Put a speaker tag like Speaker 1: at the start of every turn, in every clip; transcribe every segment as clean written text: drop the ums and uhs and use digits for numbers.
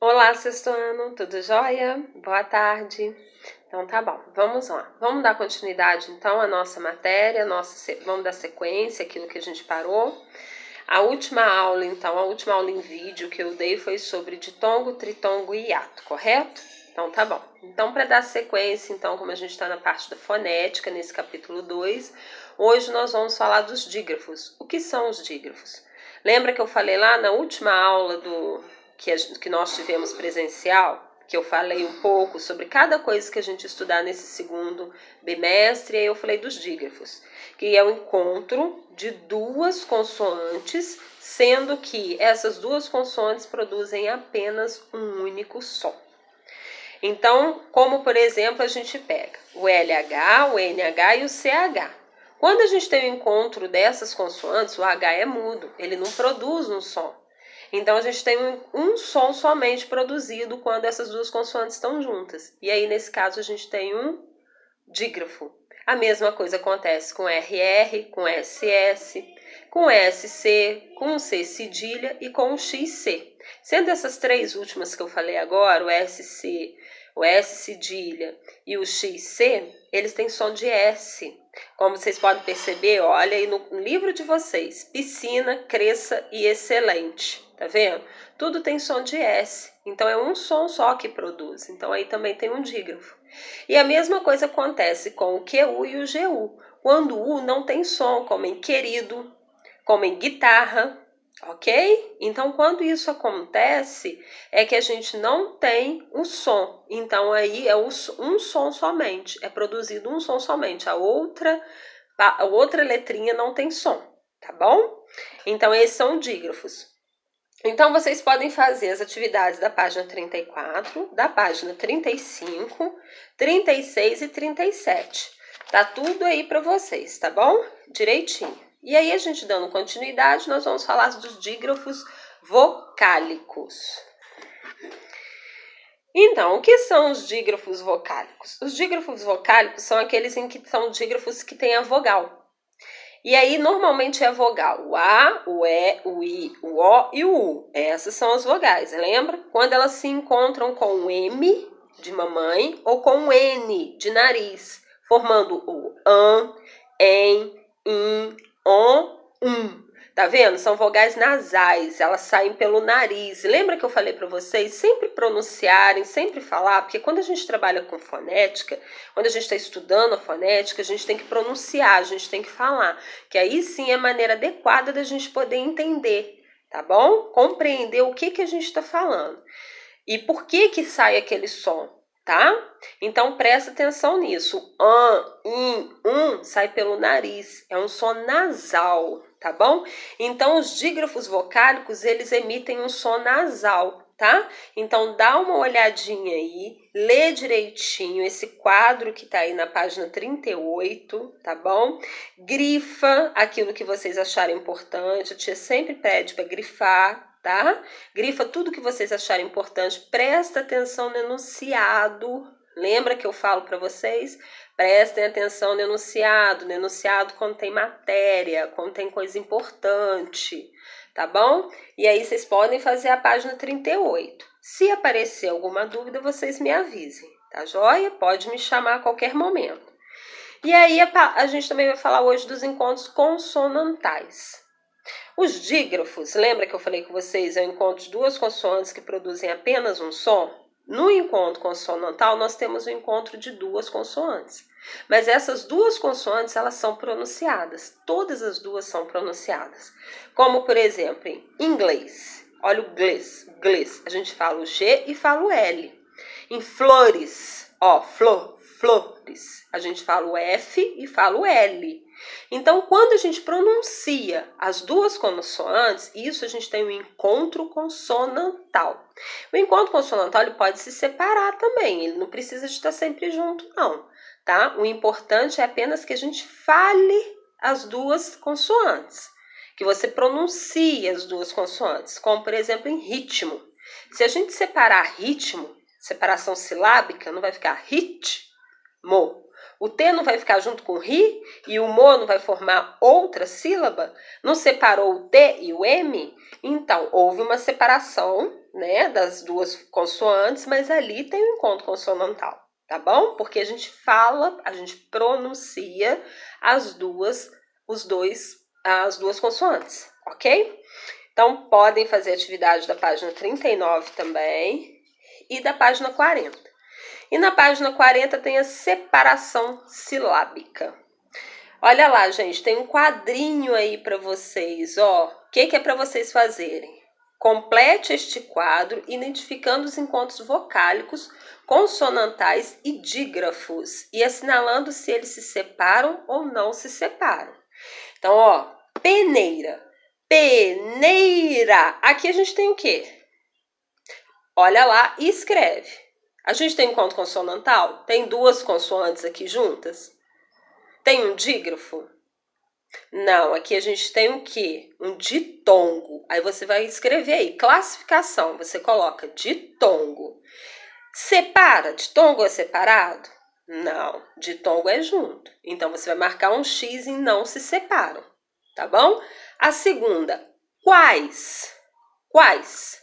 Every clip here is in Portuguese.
Speaker 1: Olá, sexto ano, tudo jóia? Boa tarde. Então tá bom, vamos lá. Vamos dar continuidade então à nossa matéria, vamos dar sequência àquilo que a gente parou. A última aula em vídeo que eu dei foi sobre ditongo, tritongo e hiato, correto? Então tá bom. Então para dar sequência, então, como a gente está na parte da fonética, nesse capítulo 2, hoje nós vamos falar dos dígrafos. O que são os dígrafos? Lembra que eu falei lá na última aula que nós tivemos presencial, que eu falei um pouco sobre cada coisa que a gente estudar nesse segundo bimestre, e aí eu falei dos dígrafos, que é o encontro de duas consoantes, sendo que essas duas consoantes produzem apenas um único som. Então, como por exemplo, a gente pega o LH, o NH e o CH. Quando a gente tem o encontro dessas consoantes, o H é mudo, ele não produz um som. Então, a gente tem um som somente produzido quando essas duas consoantes estão juntas. E aí, nesse caso, a gente tem um dígrafo. A mesma coisa acontece com RR, com SS, com SC, com C cedilha e com XC. Sendo essas três últimas que eu falei agora, o SC, o S cedilha e o XC, eles têm som de S. Como vocês podem perceber, olha aí no livro de vocês, piscina, cresça e excelente. Tá vendo? Tudo tem som de S. Então, é um som só que produz. Então, aí também tem um dígrafo. E a mesma coisa acontece com o QU e o GU. Quando o U não tem som, como em querido, como em guitarra, ok? Então, quando isso acontece, é que a gente não tem o som. Então, aí é um som somente. É produzido um som somente. A outra letrinha não tem som, tá bom? Então, esses são dígrafos. Então, vocês podem fazer as atividades da página 34, da página 35, 36 e 37. Tá tudo aí para vocês, tá bom? Direitinho. E aí, a gente dando continuidade, nós vamos falar dos dígrafos vocálicos. Então, o que são os dígrafos vocálicos? Os dígrafos vocálicos são aqueles em que são dígrafos que têm a vogal. E aí, normalmente é a vogal, o A, o E, o I, o O e o U. Essas são as vogais, lembra? Quando elas se encontram com o M de mamãe ou com o N de nariz, formando o AN, EN, IN, ON, Tá vendo? São vogais nasais, elas saem pelo nariz. Lembra que eu falei para vocês sempre pronunciarem, sempre falar? Porque quando a gente trabalha com fonética, quando a gente está estudando a fonética, a gente tem que pronunciar, a gente tem que falar. Que aí sim é a maneira adequada da gente poder entender, tá bom? Compreender o que a gente está falando. E por que sai aquele som, tá? Então, presta atenção nisso. In, sai pelo nariz. É um som nasal, tá bom? Então, os dígrafos vocálicos, eles emitem um som nasal, tá? Então, dá uma olhadinha aí, lê direitinho esse quadro que tá aí na página 38, tá bom? Grifa aquilo que vocês acharem importante. A tia sempre pede para grifar, tá? Grifa tudo que vocês acharem importante, presta atenção no enunciado. Lembra que eu falo para vocês? Prestem atenção no enunciado. No enunciado contém matéria, contém coisa importante, tá bom? E aí vocês podem fazer a página 38. Se aparecer alguma dúvida, vocês me avisem, tá joia? Pode me chamar a qualquer momento. E aí a gente também vai falar hoje dos encontros consonantais. Os dígrafos, lembra que eu falei com vocês, é o encontro de duas consoantes que produzem apenas um som? No encontro consonantal, nós temos o encontro de duas consoantes. Mas essas duas consoantes, elas são pronunciadas. Todas as duas são pronunciadas. Como, por exemplo, em inglês. Olha o glês. A gente fala o G e fala o L. Em flores, flores. A gente fala o F e fala o L. Então, quando a gente pronuncia as duas consoantes, isso a gente tem o encontro consonantal. O encontro consonantal ele pode se separar também, ele não precisa de estar sempre junto, não, tá? O importante é apenas que a gente fale as duas consoantes, que você pronuncie as duas consoantes, como, por exemplo, em ritmo. Se a gente separar ritmo, separação silábica, não vai ficar ritmo. O T não vai ficar junto com o RI e o MO não vai formar outra sílaba? Não separou o T e o M? Então, houve uma separação, né, das duas consoantes, mas ali tem o encontro consonantal, tá bom? Porque a gente fala, a gente pronuncia as duas consoantes, ok? Então, podem fazer atividade da página 39 também e da página 40. E na página 40 tem a separação silábica. Olha lá, gente, tem um quadrinho aí para vocês, ó. O que é para vocês fazerem? Complete este quadro identificando os encontros vocálicos, consonantais e dígrafos e assinalando se eles se separam ou não se separam. Então, ó, peneira, peneira. Aqui a gente tem o quê? Olha lá e escreve. A gente tem encontro consonantal? Tem duas consoantes aqui juntas? Tem um dígrafo? Não, aqui a gente tem o quê? Um ditongo. Aí você vai escrever aí, classificação, você coloca ditongo. Separa, ditongo é separado? Não, ditongo é junto. Então você vai marcar um X em não se separam, tá bom? A segunda, quais? Quais?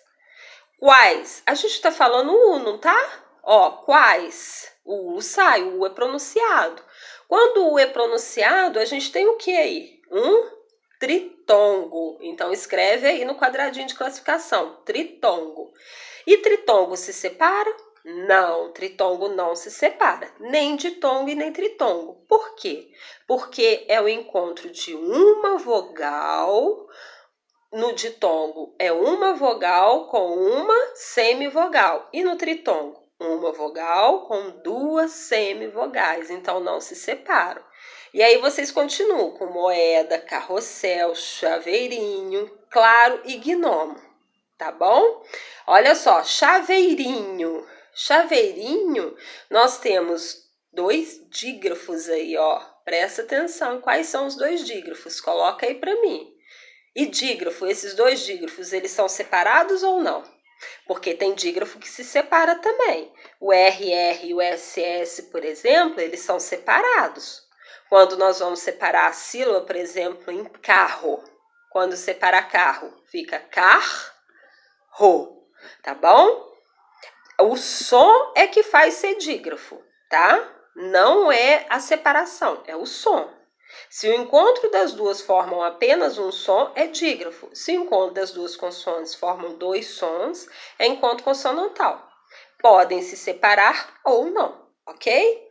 Speaker 1: Quais? A gente tá falando U, não tá? Ó, quais? O U sai, o U é pronunciado. Quando o U é pronunciado, a gente tem o que aí? Um tritongo. Então, escreve aí no quadradinho de classificação, tritongo. E tritongo se separa? Não, tritongo não se separa. Nem ditongo e nem tritongo. Por quê? Porque é o encontro de uma vogal. No ditongo é uma vogal com uma semivogal. E no tritongo, uma vogal com duas semivogais. Então, não se separam. E aí vocês continuam com moeda, carrossel, chaveirinho, claro e gnomo. Tá bom? Olha só, chaveirinho. Chaveirinho, nós temos dois dígrafos aí, ó. Presta atenção. Quais são os dois dígrafos? Coloca aí para mim. E dígrafo, esses dois dígrafos, eles são separados ou não? Porque tem dígrafo que se separa também. O RR e o SS, por exemplo, eles são separados. Quando nós vamos separar a sílaba, por exemplo, em carro. Quando separar carro, fica carro, tá bom? O som é que faz ser dígrafo, tá? Não é a separação, é o som. Se o encontro das duas formam apenas um som, é dígrafo. Se o encontro das duas consoantes formam dois sons, é encontro consonantal. Podem se separar ou não, ok?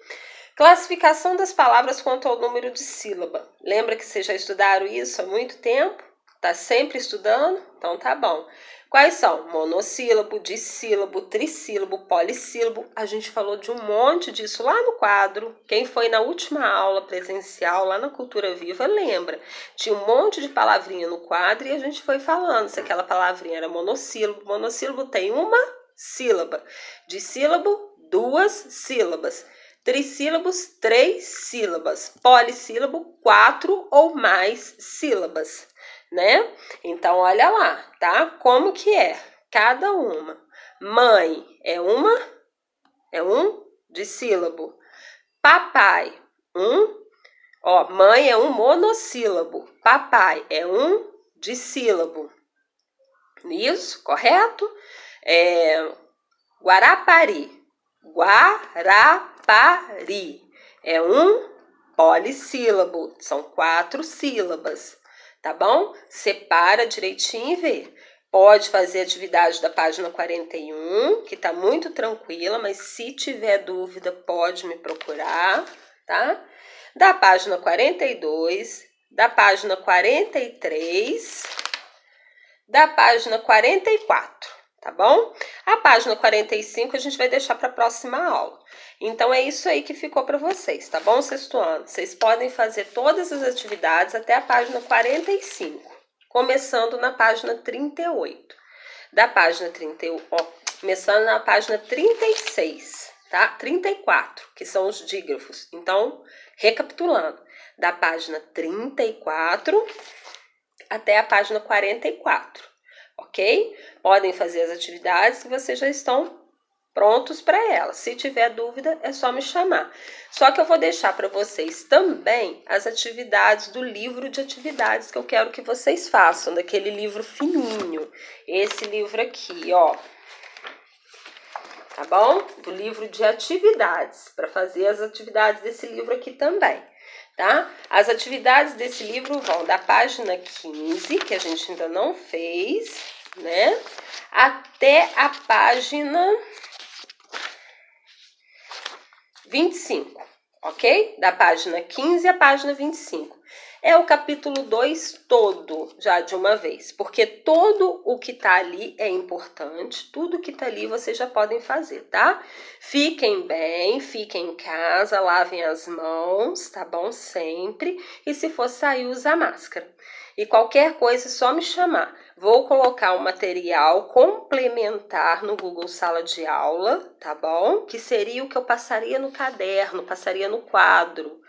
Speaker 1: Classificação das palavras quanto ao número de sílaba. Lembra que vocês já estudaram isso há muito tempo? Tá sempre estudando? Então tá bom. Quais são? Monossílabo, dissílabo, trissílabo, polissílabo. A gente falou de um monte disso lá no quadro. Quem foi na última aula presencial, lá na Cultura Viva, lembra. Tinha um monte de palavrinha no quadro e a gente foi falando se aquela palavrinha era monossílabo. Monossílabo tem uma sílaba. Dissílabo, duas sílabas. Trissílabos, 3 sílabas. Polissílabo, 4 ou mais sílabas, né? Então, olha lá, tá? Como que é? Cada uma. Mãe é um dissílabo. Papai, ó, mãe é um monossílabo. Papai é um dissílabo. Isso, correto? Guarapari. Guarapari é um polissílabo, são 4 sílabas, tá bom? Separa direitinho e vê. Pode fazer a atividade da página 41, que tá muito tranquila, mas se tiver dúvida pode me procurar, tá? Da página 42, da página 43, da página 44. Tá bom? A página 45 a gente vai deixar para a próxima aula. Então, é isso aí que ficou para vocês, tá bom, sexto ano? Vocês podem fazer todas as atividades até a página 45, começando na página 38. Da página 38, ó, começando na página 36, tá? 34, que são os dígrafos. Então, recapitulando, da página 34 até a página 44. Ok? Podem fazer as atividades que vocês já estão prontos para elas. Se tiver dúvida, é só me chamar. Só que eu vou deixar para vocês também as atividades do livro de atividades que eu quero que vocês façam, daquele livro fininho. Esse livro aqui, ó. tá bom? Do livro de atividades, para fazer as atividades desse livro aqui também, tá? As atividades desse livro vão da página 15, que a gente ainda não fez, né? Até a página 25, ok? Da página 15 à página 25. É o capítulo 2 todo, já de uma vez, porque todo o que tá ali é importante, tudo que tá ali vocês já podem fazer, tá? Fiquem bem, fiquem em casa, lavem as mãos, tá bom? Sempre. E se for sair, usa máscara. E qualquer coisa é só me chamar. Vou colocar um material complementar no Google Sala de Aula, tá bom? Que seria o que eu passaria no caderno, passaria no quadro.